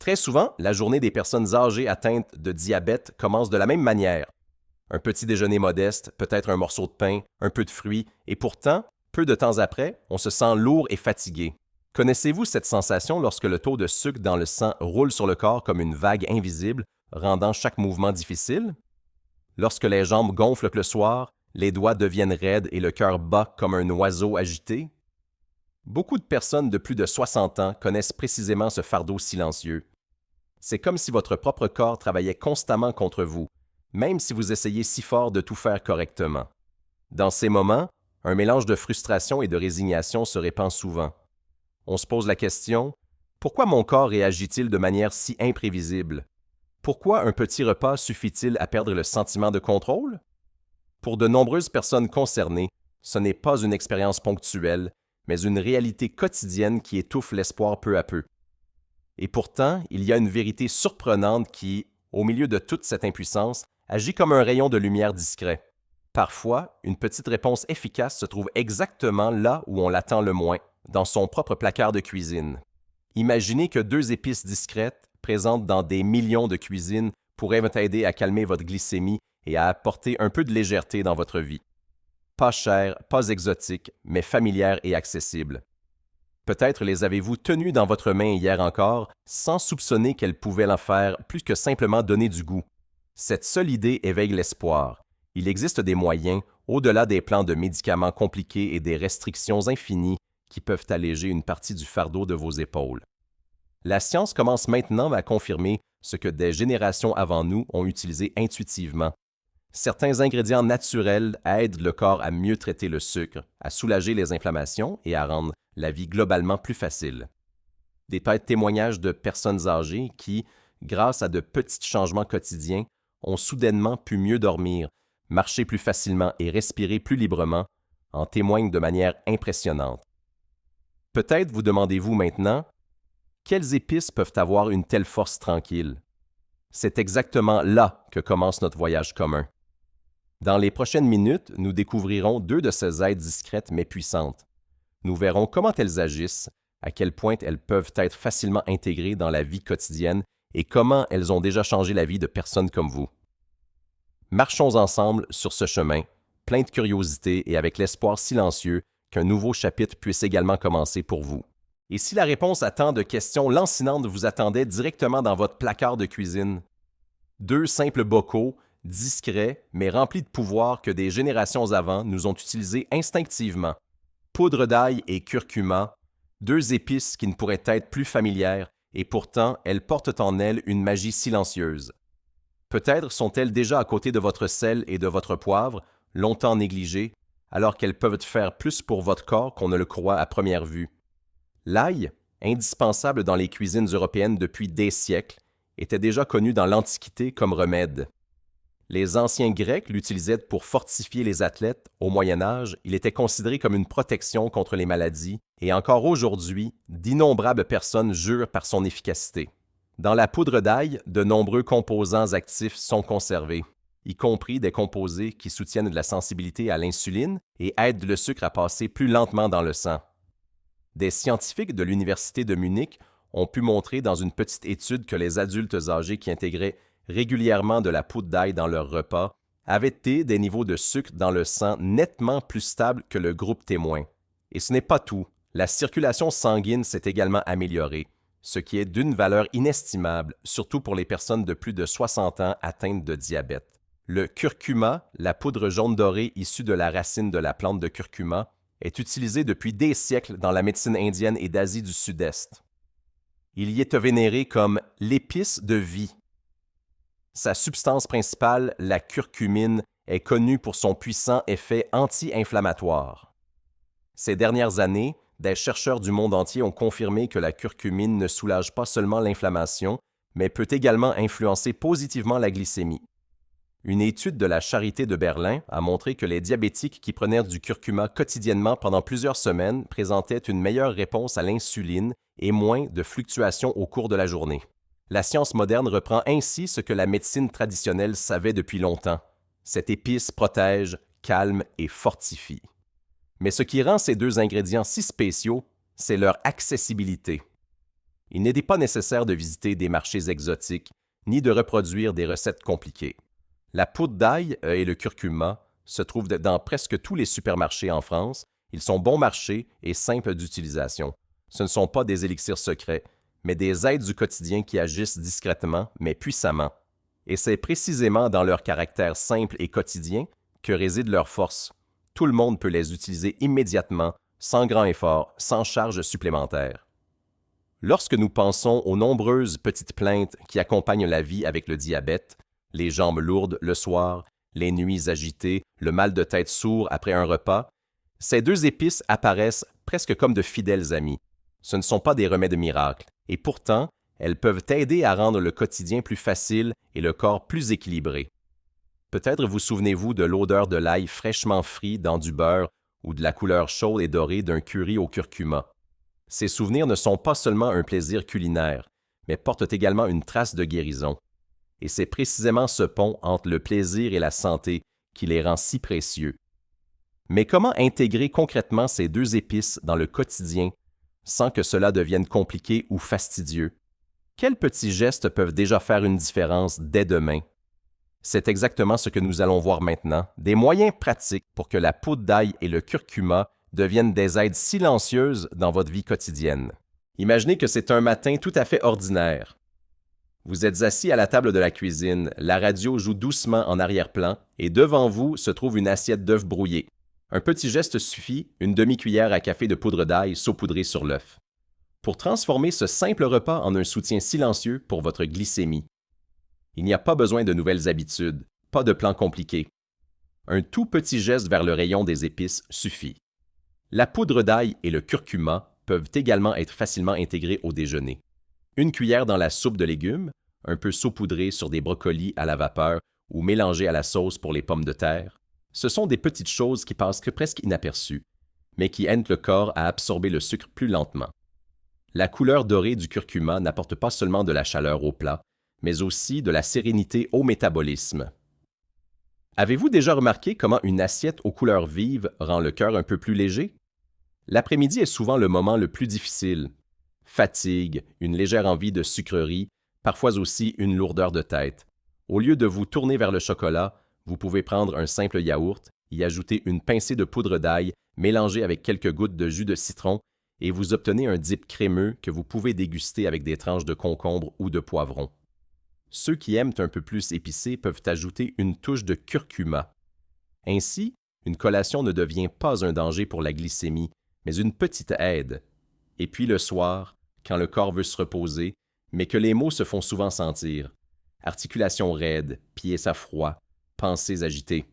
Très souvent, la journée des personnes âgées atteintes de diabète commence de la même manière. Un petit déjeuner modeste, peut-être un morceau de pain, un peu de fruits, et pourtant, peu de temps après, on se sent lourd et fatigué. Connaissez-vous cette sensation lorsque le taux de sucre dans le sang roule sur le corps comme une vague invisible, rendant chaque mouvement difficile? Lorsque les jambes gonflent le soir, les doigts deviennent raides et le cœur bat comme un oiseau agité? Beaucoup de personnes de plus de 60 ans connaissent précisément ce fardeau silencieux. C'est comme si votre propre corps travaillait constamment contre vous, même si vous essayez si fort de tout faire correctement. Dans ces moments, un mélange de frustration et de résignation se répand souvent. On se pose la question, pourquoi mon corps réagit-il de manière si imprévisible? Pourquoi un petit repas suffit-il à perdre le sentiment de contrôle? Pour de nombreuses personnes concernées, ce n'est pas une expérience ponctuelle, mais une réalité quotidienne qui étouffe l'espoir peu à peu. Et pourtant, il y a une vérité surprenante qui, au milieu de toute cette impuissance, agit comme un rayon de lumière discret. Parfois, une petite réponse efficace se trouve exactement là où on l'attend le moins, dans son propre placard de cuisine. Imaginez que deux épices discrètes, présentes dans des millions de cuisines, pourraient aider à calmer votre glycémie et à apporter un peu de légèreté dans votre vie. Pas chères, pas exotiques, mais familières et accessibles. Peut-être les avez-vous tenues dans votre main hier encore, sans soupçonner qu'elles pouvaient en faire plus que simplement donner du goût. Cette seule idée éveille l'espoir. Il existe des moyens, au-delà des plans de médicaments compliqués et des restrictions infinies, qui peuvent alléger une partie du fardeau de vos épaules. La science commence maintenant à confirmer ce que des générations avant nous ont utilisé intuitivement. Certains ingrédients naturels aident le corps à mieux traiter le sucre, à soulager les inflammations et à rendre la vie globalement plus facile. Des témoignages de personnes âgées qui, grâce à de petits changements quotidiens, ont soudainement pu mieux dormir, marcher plus facilement et respirer plus librement, en témoignent de manière impressionnante. Peut-être vous demandez-vous maintenant, quelles épices peuvent avoir une telle force tranquille? C'est exactement là que commence notre voyage commun. Dans les prochaines minutes, nous découvrirons deux de ces aides discrètes mais puissantes. Nous verrons comment elles agissent, à quel point elles peuvent être facilement intégrées dans la vie quotidienne et comment elles ont déjà changé la vie de personnes comme vous. Marchons ensemble sur ce chemin, plein de curiosité et avec l'espoir silencieux qu'un nouveau chapitre puisse également commencer pour vous. Et si la réponse à tant de questions lancinantes vous attendait directement dans votre placard de cuisine? Deux simples bocaux, discrets, mais remplis de pouvoir que des générations avant nous ont utilisés instinctivement. Poudre d'ail et curcuma, deux épices qui ne pourraient être plus familières, et pourtant elles portent en elles une magie silencieuse. Peut-être sont-elles déjà à côté de votre sel et de votre poivre, longtemps négligées, alors qu'elles peuvent faire plus pour votre corps qu'on ne le croit à première vue. L'ail, indispensable dans les cuisines européennes depuis des siècles, était déjà connu dans l'Antiquité comme remède. Les anciens Grecs l'utilisaient pour fortifier les athlètes. Au Moyen Âge, il était considéré comme une protection contre les maladies, et encore aujourd'hui, d'innombrables personnes jurent par son efficacité. Dans la poudre d'ail, de nombreux composants actifs sont conservés, y compris des composés qui soutiennent la sensibilité à l'insuline et aident le sucre à passer plus lentement dans le sang. Des scientifiques de l'Université de Munich ont pu montrer dans une petite étude que les adultes âgés qui intégraient régulièrement de la poudre d'ail dans leur repas avaient des niveaux de sucre dans le sang nettement plus stables que le groupe témoin. Et ce n'est pas tout. La circulation sanguine s'est également améliorée, ce qui est d'une valeur inestimable, surtout pour les personnes de plus de 60 ans atteintes de diabète. Le curcuma, la poudre jaune dorée issue de la racine de la plante de curcuma, est utilisé depuis des siècles dans la médecine indienne et d'Asie du Sud-Est. Il y est vénéré comme l'épice de vie. Sa substance principale, la curcumine, est connue pour son puissant effet anti-inflammatoire. Ces dernières années, des chercheurs du monde entier ont confirmé que la curcumine ne soulage pas seulement l'inflammation, mais peut également influencer positivement la glycémie. Une étude de la Charité de Berlin a montré que les diabétiques qui prenaient du curcuma quotidiennement pendant plusieurs semaines présentaient une meilleure réponse à l'insuline et moins de fluctuations au cours de la journée. La science moderne reprend ainsi ce que la médecine traditionnelle savait depuis longtemps. Cette épice protège, calme et fortifie. Mais ce qui rend ces deux ingrédients si spéciaux, c'est leur accessibilité. Il n'était pas nécessaire de visiter des marchés exotiques, ni de reproduire des recettes compliquées. La poudre d'ail et le curcuma se trouvent dans presque tous les supermarchés en France. Ils sont bon marché et simples d'utilisation. Ce ne sont pas des élixirs secrets, mais des aides du quotidien qui agissent discrètement, mais puissamment. Et c'est précisément dans leur caractère simple et quotidien que réside leur force. Tout le monde peut les utiliser immédiatement, sans grand effort, sans charge supplémentaire. Lorsque nous pensons aux nombreuses petites plaintes qui accompagnent la vie avec le diabète, les jambes lourdes le soir, les nuits agitées, le mal de tête sourd après un repas, ces deux épices apparaissent presque comme de fidèles amis. Ce ne sont pas des remèdes miracles, et pourtant, elles peuvent aider à rendre le quotidien plus facile et le corps plus équilibré. Peut-être vous souvenez-vous de l'odeur de l'ail fraîchement frit dans du beurre ou de la couleur chaude et dorée d'un curry au curcuma. Ces souvenirs ne sont pas seulement un plaisir culinaire, mais portent également une trace de guérison. Et c'est précisément ce pont entre le plaisir et la santé qui les rend si précieux. Mais comment intégrer concrètement ces deux épices dans le quotidien sans que cela devienne compliqué ou fastidieux? Quels petits gestes peuvent déjà faire une différence dès demain? C'est exactement ce que nous allons voir maintenant, des moyens pratiques pour que la poudre d'ail et le curcuma deviennent des aides silencieuses dans votre vie quotidienne. Imaginez que c'est un matin tout à fait ordinaire. Vous êtes assis à la table de la cuisine, la radio joue doucement en arrière-plan et devant vous se trouve une assiette d'œufs brouillés. Un petit geste suffit, une demi-cuillère à café de poudre d'ail saupoudrée sur l'œuf, pour transformer ce simple repas en un soutien silencieux pour votre glycémie. Il n'y a pas besoin de nouvelles habitudes, pas de plan compliqué. Un tout petit geste vers le rayon des épices suffit. La poudre d'ail et le curcuma peuvent également être facilement intégrés au déjeuner. Une cuillère dans la soupe de légumes, un peu saupoudrée sur des brocolis à la vapeur ou mélangée à la sauce pour les pommes de terre. Ce sont des petites choses qui passent presque inaperçues, mais qui aident le corps à absorber le sucre plus lentement. La couleur dorée du curcuma n'apporte pas seulement de la chaleur au plat, mais aussi de la sérénité au métabolisme. Avez-vous déjà remarqué comment une assiette aux couleurs vives rend le cœur un peu plus léger? L'après-midi est souvent le moment le plus difficile. Fatigue, une légère envie de sucrerie, parfois aussi une lourdeur de tête. Au lieu de vous tourner vers le chocolat, vous pouvez prendre un simple yaourt, y ajouter une pincée de poudre d'ail mélangée avec quelques gouttes de jus de citron et vous obtenez un dip crémeux que vous pouvez déguster avec des tranches de concombre ou de poivron. Ceux qui aiment un peu plus épicé peuvent ajouter une touche de curcuma. Ainsi, une collation ne devient pas un danger pour la glycémie, mais une petite aide. Et puis le soir, quand le corps veut se reposer, mais que les maux se font souvent sentir. Articulations raides, pieds à froid, pensées agitées.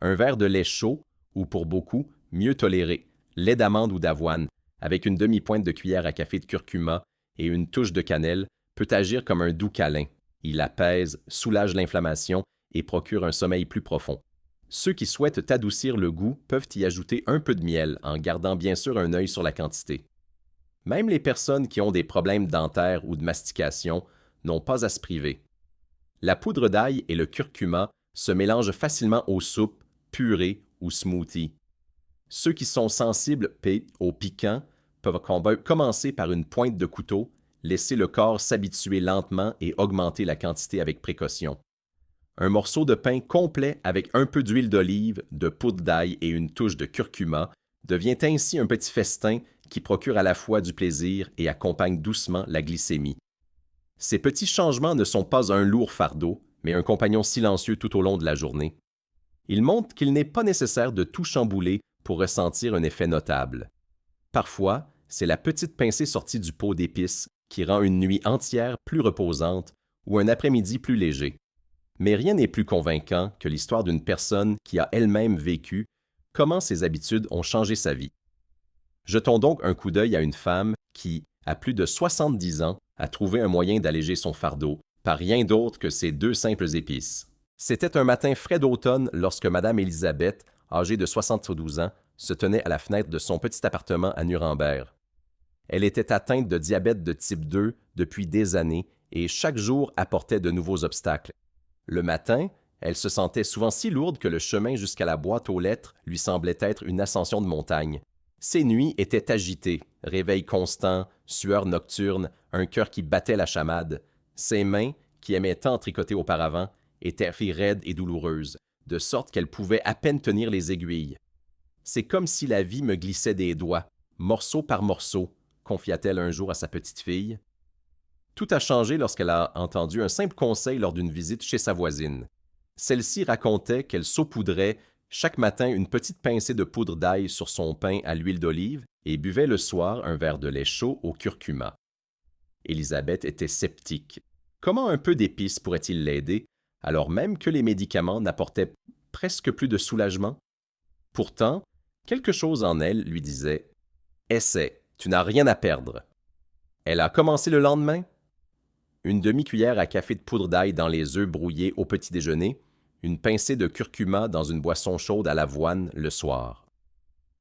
Un verre de lait chaud, ou pour beaucoup, mieux toléré, lait d'amande ou d'avoine, avec une demi-pointe de cuillère à café de curcuma et une touche de cannelle, peut agir comme un doux câlin. Il apaise, soulage l'inflammation et procure un sommeil plus profond. Ceux qui souhaitent adoucir le goût peuvent y ajouter un peu de miel en gardant bien sûr un œil sur la quantité. Même les personnes qui ont des problèmes dentaires ou de mastication n'ont pas à se priver. La poudre d'ail et le curcuma se mélangent facilement aux soupes, purées ou smoothies. Ceux qui sont sensibles au piquant peuvent commencer par une pointe de couteau, laisser le corps s'habituer lentement et augmenter la quantité avec précaution. Un morceau de pain complet avec un peu d'huile d'olive, de poudre d'ail et une touche de curcuma devient ainsi un petit festin qui procure à la fois du plaisir et accompagne doucement la glycémie. Ces petits changements ne sont pas un lourd fardeau, mais un compagnon silencieux tout au long de la journée. Ils montrent qu'il n'est pas nécessaire de tout chambouler pour ressentir un effet notable. Parfois, c'est la petite pincée sortie du pot d'épices qui rend une nuit entière plus reposante ou un après-midi plus léger. Mais rien n'est plus convaincant que l'histoire d'une personne qui a elle-même vécu comment ses habitudes ont changé sa vie. Jetons donc un coup d'œil à une femme qui, à plus de 70 ans, a trouvé un moyen d'alléger son fardeau par rien d'autre que ces deux simples épices. C'était un matin frais d'automne lorsque Madame Élisabeth, âgée de 72 ans, se tenait à la fenêtre de son petit appartement à Nuremberg. Elle était atteinte de diabète de type 2 depuis des années et chaque jour apportait de nouveaux obstacles. Le matin, elle se sentait souvent si lourde que le chemin jusqu'à la boîte aux lettres lui semblait être une ascension de montagne. Ses nuits étaient agitées, réveil constant, sueur nocturne, un cœur qui battait la chamade. Ses mains, qui aimaient tant tricoter auparavant, étaient raides et douloureuses, de sorte qu'elle pouvait à peine tenir les aiguilles. C'est comme si la vie me glissait des doigts, morceau par morceau, confia-t-elle un jour à sa petite-fille. Tout a changé lorsqu'elle a entendu un simple conseil lors d'une visite chez sa voisine. Celle-ci racontait qu'elle saupoudrait chaque matin une petite pincée de poudre d'ail sur son pain à l'huile d'olive et buvait le soir un verre de lait chaud au curcuma. Élisabeth était sceptique. Comment un peu d'épices pourrait-il l'aider, alors même que les médicaments n'apportaient presque plus de soulagement? Pourtant, quelque chose en elle lui disait « Essaie, tu n'as rien à perdre. » Elle a commencé le lendemain. Une demi-cuillère à café de poudre d'ail dans les œufs brouillés au petit déjeuner, une pincée de curcuma dans une boisson chaude à l'avoine le soir.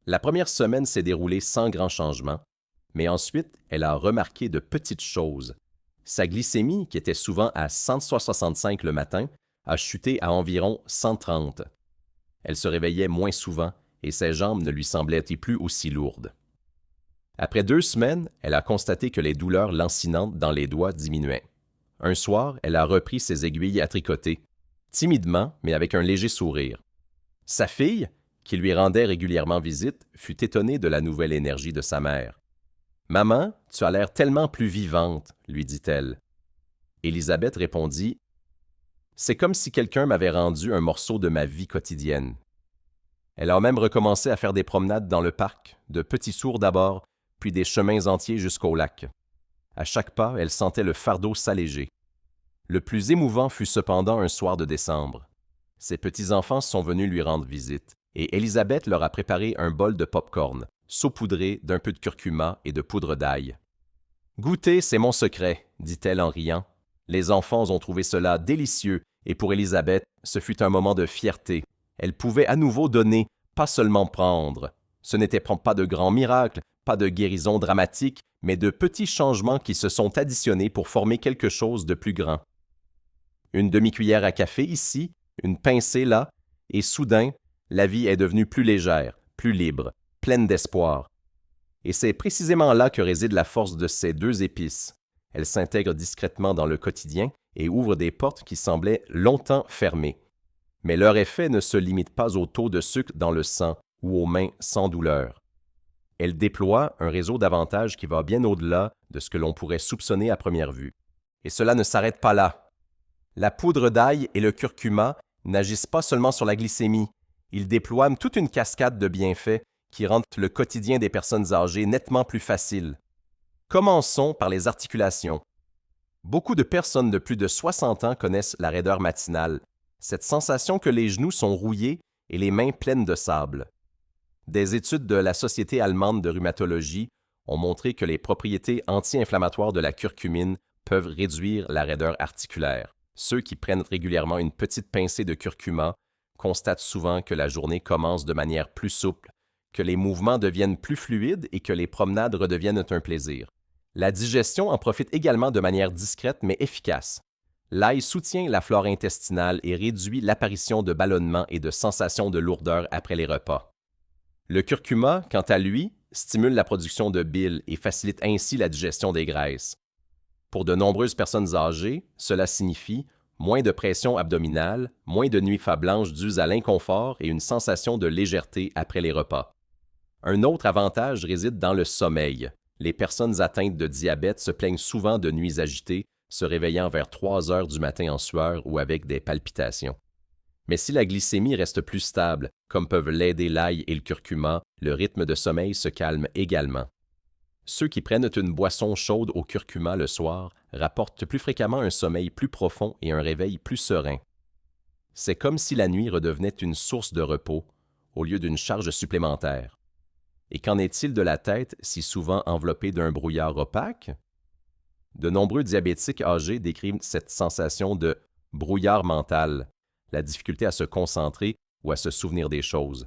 La première semaine s'est déroulée sans grand changement, mais ensuite, elle a remarqué de petites choses. Sa glycémie, qui était souvent à 165 le matin, a chuté à environ 130. Elle se réveillait moins souvent et ses jambes ne lui semblaient plus aussi lourdes. Après 2 semaines, elle a constaté que les douleurs lancinantes dans les doigts diminuaient. Un soir, elle a repris ses aiguilles à tricoter, timidement, mais avec un léger sourire. Sa fille, qui lui rendait régulièrement visite, fut étonnée de la nouvelle énergie de sa mère. « Maman, tu as l'air tellement plus vivante, » lui dit-elle. Élisabeth répondit « C'est comme si quelqu'un m'avait rendu un morceau de ma vie quotidienne. » Elle a même recommencé à faire des promenades dans le parc, de petits sourds d'abord, puis des chemins entiers jusqu'au lac. À chaque pas, elle sentait le fardeau s'alléger. Le plus émouvant fut cependant un soir de décembre. Ses petits-enfants sont venus lui rendre visite, et Élisabeth leur a préparé un bol de pop-corn, saupoudré d'un peu de curcuma et de poudre d'ail. « Goûter, c'est mon secret, » dit-elle en riant. Les enfants ont trouvé cela délicieux, et pour Élisabeth, ce fut un moment de fierté. Elle pouvait à nouveau donner, pas seulement prendre. Ce n'était pas de grands miracles, pas de guérison dramatique, mais de petits changements qui se sont additionnés pour former quelque chose de plus grand. Une demi-cuillère à café ici, une pincée là, et soudain, la vie est devenue plus légère, plus libre, pleine d'espoir. Et c'est précisément là que réside la force de ces 2 épices. Elles s'intègrent discrètement dans le quotidien et ouvrent des portes qui semblaient longtemps fermées. Mais leur effet ne se limite pas au taux de sucre dans le sang ou aux mains sans douleur. Elles déploient un réseau d'avantages qui va bien au-delà de ce que l'on pourrait soupçonner à première vue. Et cela ne s'arrête pas là. La poudre d'ail et le curcuma n'agissent pas seulement sur la glycémie, ils déploient toute une cascade de bienfaits qui rendent le quotidien des personnes âgées nettement plus facile. Commençons par les articulations. Beaucoup de personnes de plus de 60 ans connaissent la raideur matinale, cette sensation que les genoux sont rouillés et les mains pleines de sable. Des études de la Société allemande de rhumatologie ont montré que les propriétés anti-inflammatoires de la curcumine peuvent réduire la raideur articulaire. Ceux qui prennent régulièrement une petite pincée de curcuma constatent souvent que la journée commence de manière plus souple, que les mouvements deviennent plus fluides et que les promenades redeviennent un plaisir. La digestion en profite également de manière discrète mais efficace. L'ail soutient la flore intestinale et réduit l'apparition de ballonnements et de sensations de lourdeur après les repas. Le curcuma, quant à lui, stimule la production de bile et facilite ainsi la digestion des graisses. Pour de nombreuses personnes âgées, cela signifie moins de pression abdominale, moins de nuits blanches dues à l'inconfort et une sensation de légèreté après les repas. Un autre avantage réside dans le sommeil. Les personnes atteintes de diabète se plaignent souvent de nuits agitées, se réveillant vers 3 heures du matin en sueur ou avec des palpitations. Mais si la glycémie reste plus stable, comme peuvent l'aider l'ail et le curcuma, le rythme de sommeil se calme également. Ceux qui prennent une boisson chaude au curcuma le soir rapportent plus fréquemment un sommeil plus profond et un réveil plus serein. C'est comme si la nuit redevenait une source de repos au lieu d'une charge supplémentaire. Et qu'en est-il de la tête, si souvent enveloppée d'un brouillard opaque? De nombreux diabétiques âgés décrivent cette sensation de brouillard mental, la difficulté à se concentrer ou à se souvenir des choses.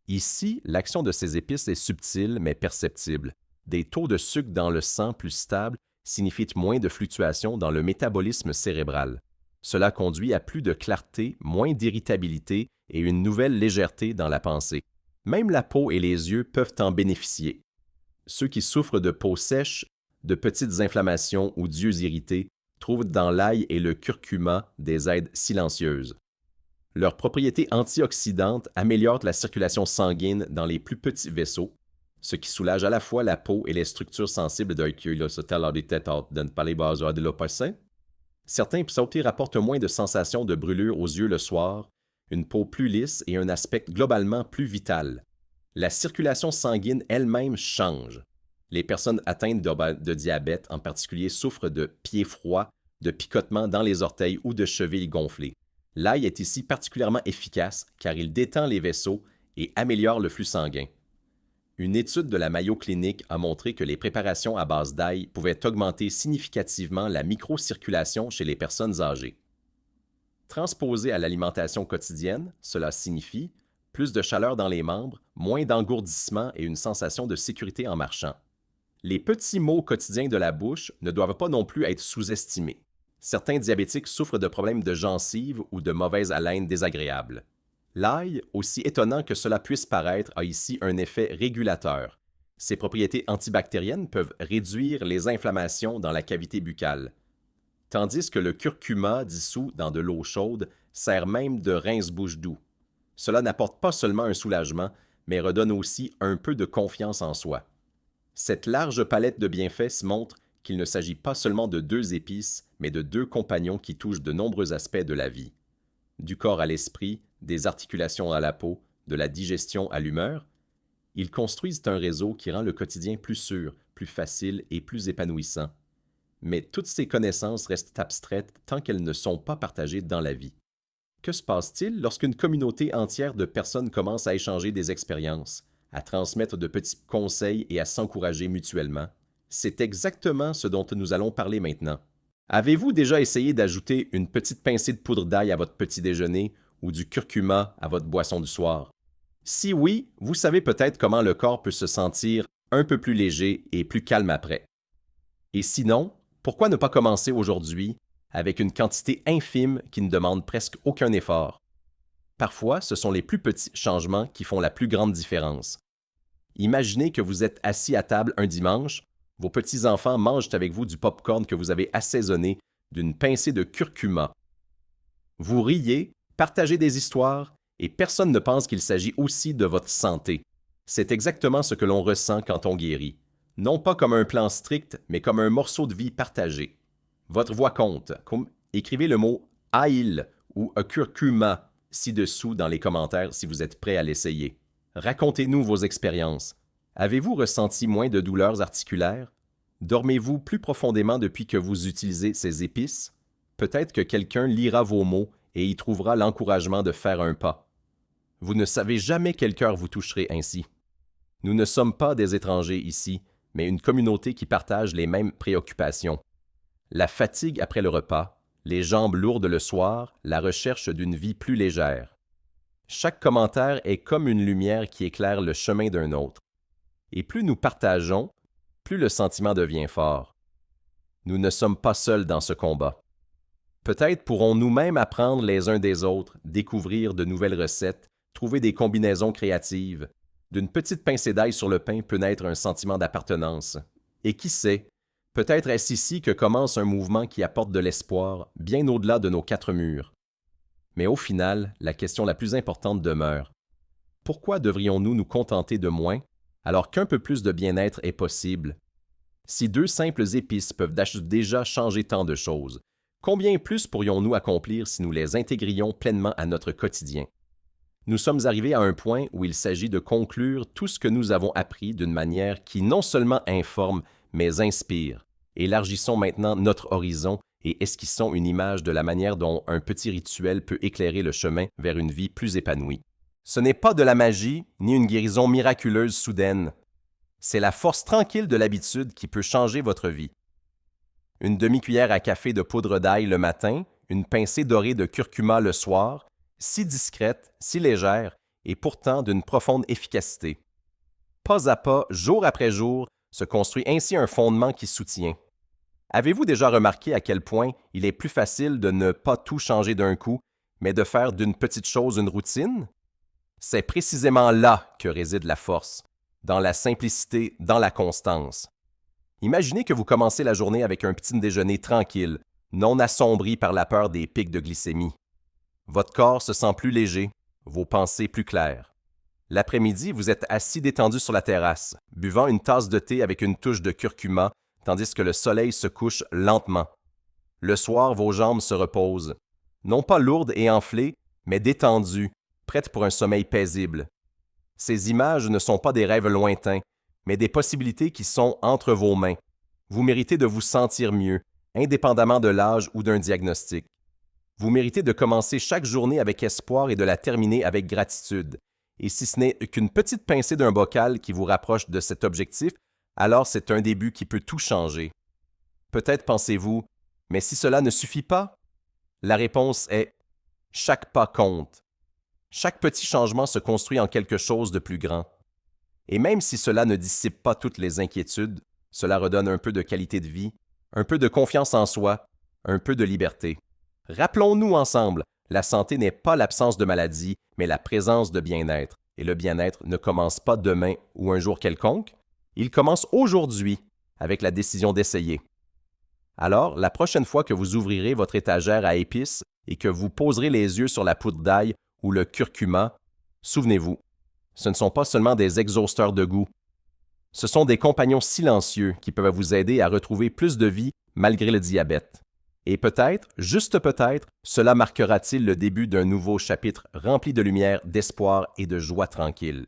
Ici, l'action de ces épices est subtile mais perceptible. Des taux de sucre dans le sang plus stables signifient moins de fluctuations dans le métabolisme cérébral. Cela conduit à plus de clarté, moins d'irritabilité et une nouvelle légèreté dans la pensée. Même la peau et les yeux peuvent en bénéficier. Ceux qui souffrent de peau sèche, de petites inflammations ou d'yeux irrités trouvent dans l'ail et le curcuma des aides silencieuses. Leurs propriétés antioxydantes améliorent la circulation sanguine dans les plus petits vaisseaux, ce qui soulage à la fois la peau et les structures sensibles de Certains psautis rapportent moins de sensations de brûlure aux yeux le soir, une peau plus lisse et un aspect globalement plus vital. La circulation sanguine elle-même change. Les personnes atteintes de diabète en particulier souffrent de pieds froids, de picotements dans les orteils ou de chevilles gonflées. L'ail est ici particulièrement efficace car il détend les vaisseaux et améliore le flux sanguin. Une étude de la Mayo Clinic a montré que les préparations à base d'ail pouvaient augmenter significativement la microcirculation chez les personnes âgées. Transposé à l'alimentation quotidienne, cela signifie plus de chaleur dans les membres, moins d'engourdissement et une sensation de sécurité en marchant. Les petits maux quotidiens de la bouche ne doivent pas non plus être sous-estimés. Certains diabétiques souffrent de problèmes de gencives ou de mauvaise haleine désagréables. L'ail, aussi étonnant que cela puisse paraître, a ici un effet régulateur. Ses propriétés antibactériennes peuvent réduire les inflammations dans la cavité buccale, tandis que le curcuma dissous dans de l'eau chaude sert même de rince-bouche doux. Cela n'apporte pas seulement un soulagement, mais redonne aussi un peu de confiance en soi. Cette large palette de bienfaits montre qu'il ne s'agit pas seulement de deux épices, mais de deux compagnons qui touchent de nombreux aspects de la vie. Du corps à l'esprit, des articulations à la peau, de la digestion à l'humeur, ils construisent un réseau qui rend le quotidien plus sûr, plus facile et plus épanouissant. Mais toutes ces connaissances restent abstraites tant qu'elles ne sont pas partagées dans la vie. Que se passe-t-il lorsqu'une communauté entière de personnes commence à échanger des expériences, à transmettre de petits conseils et à s'encourager mutuellement? C'est exactement ce dont nous allons parler maintenant. Avez-vous déjà essayé d'ajouter une petite pincée de poudre d'ail à votre petit déjeuner ou du curcuma à votre boisson du soir? Si oui, vous savez peut-être comment le corps peut se sentir un peu plus léger et plus calme après. Et sinon, pourquoi ne pas commencer aujourd'hui avec une quantité infime qui ne demande presque aucun effort? Parfois, ce sont les plus petits changements qui font la plus grande différence. Imaginez que vous êtes assis à table un dimanche, vos petits-enfants mangent avec vous du pop-corn que vous avez assaisonné d'une pincée de curcuma. Vous riez, partagez des histoires, et personne ne pense qu'il s'agit aussi de votre santé. C'est exactement ce que l'on ressent quand on guérit. Non pas comme un plan strict, mais comme un morceau de vie partagé. Votre voix compte. Écrivez le mot « ail » ou « curcuma » ci-dessous dans les commentaires si vous êtes prêt à l'essayer. Racontez-nous vos expériences. Avez-vous ressenti moins de douleurs articulaires? Dormez-vous plus profondément depuis que vous utilisez ces épices? Peut-être que quelqu'un lira vos mots et y trouvera l'encouragement de faire un pas. Vous ne savez jamais quel cœur vous toucherez ainsi. Nous ne sommes pas des étrangers ici, mais une communauté qui partage les mêmes préoccupations. La fatigue après le repas, les jambes lourdes le soir, la recherche d'une vie plus légère. Chaque commentaire est comme une lumière qui éclaire le chemin d'un autre. Et plus nous partageons, plus le sentiment devient fort. Nous ne sommes pas seuls dans ce combat. Peut-être pourrons nous-mêmes apprendre les uns des autres, découvrir de nouvelles recettes, trouver des combinaisons créatives. D'une petite pincée d'ail sur le pain peut naître un sentiment d'appartenance. Et qui sait, peut-être est-ce ici que commence un mouvement qui apporte de l'espoir, bien au-delà de nos quatre murs. Mais au final, la question la plus importante demeure. Pourquoi devrions-nous nous contenter de moins, alors qu'un peu plus de bien-être est possible? Si deux simples épices peuvent déjà changer tant de choses, combien plus pourrions-nous accomplir si nous les intégrions pleinement à notre quotidien? Nous sommes arrivés à un point où il s'agit de conclure tout ce que nous avons appris d'une manière qui non seulement informe, mais inspire. Élargissons maintenant notre horizon et esquissons une image de la manière dont un petit rituel peut éclairer le chemin vers une vie plus épanouie. Ce n'est pas de la magie ni une guérison miraculeuse soudaine. C'est la force tranquille de l'habitude qui peut changer votre vie. Une demi-cuillère à café de poudre d'ail le matin, une pincée dorée de curcuma le soir, si discrète, si légère, et pourtant d'une profonde efficacité. Pas à pas, jour après jour, se construit ainsi un fondement qui soutient. Avez-vous déjà remarqué à quel point il est plus facile de ne pas tout changer d'un coup, mais de faire d'une petite chose une routine? C'est précisément là que réside la force, dans la simplicité, dans la constance. Imaginez que vous commencez la journée avec un petit déjeuner tranquille, non assombri par la peur des pics de glycémie. Votre corps se sent plus léger, vos pensées plus claires. L'après-midi, vous êtes assis détendu sur la terrasse, buvant une tasse de thé avec une touche de curcuma, tandis que le soleil se couche lentement. Le soir, vos jambes se reposent, non pas lourdes et enflées, mais détendues, prêtes pour un sommeil paisible. Ces images ne sont pas des rêves lointains, mais des possibilités qui sont entre vos mains. Vous méritez de vous sentir mieux, indépendamment de l'âge ou d'un diagnostic. Vous méritez de commencer chaque journée avec espoir et de la terminer avec gratitude. Et si ce n'est qu'une petite pincée d'un bocal qui vous rapproche de cet objectif, alors c'est un début qui peut tout changer. Peut-être pensez-vous, mais si cela ne suffit pas? La réponse est « chaque pas compte ». Chaque petit changement se construit en quelque chose de plus grand. Et même si cela ne dissipe pas toutes les inquiétudes, cela redonne un peu de qualité de vie, un peu de confiance en soi, un peu de liberté. Rappelons-nous ensemble, la santé n'est pas l'absence de maladie, mais la présence de bien-être. Et le bien-être ne commence pas demain ou un jour quelconque, il commence aujourd'hui avec la décision d'essayer. Alors, la prochaine fois que vous ouvrirez votre étagère à épices et que vous poserez les yeux sur la poudre d'ail ou le curcuma, souvenez-vous, ce ne sont pas seulement des exhausteurs de goût. Ce sont des compagnons silencieux qui peuvent vous aider à retrouver plus de vie malgré le diabète. Et peut-être, juste peut-être, cela marquera-t-il le début d'un nouveau chapitre rempli de lumière, d'espoir et de joie tranquille.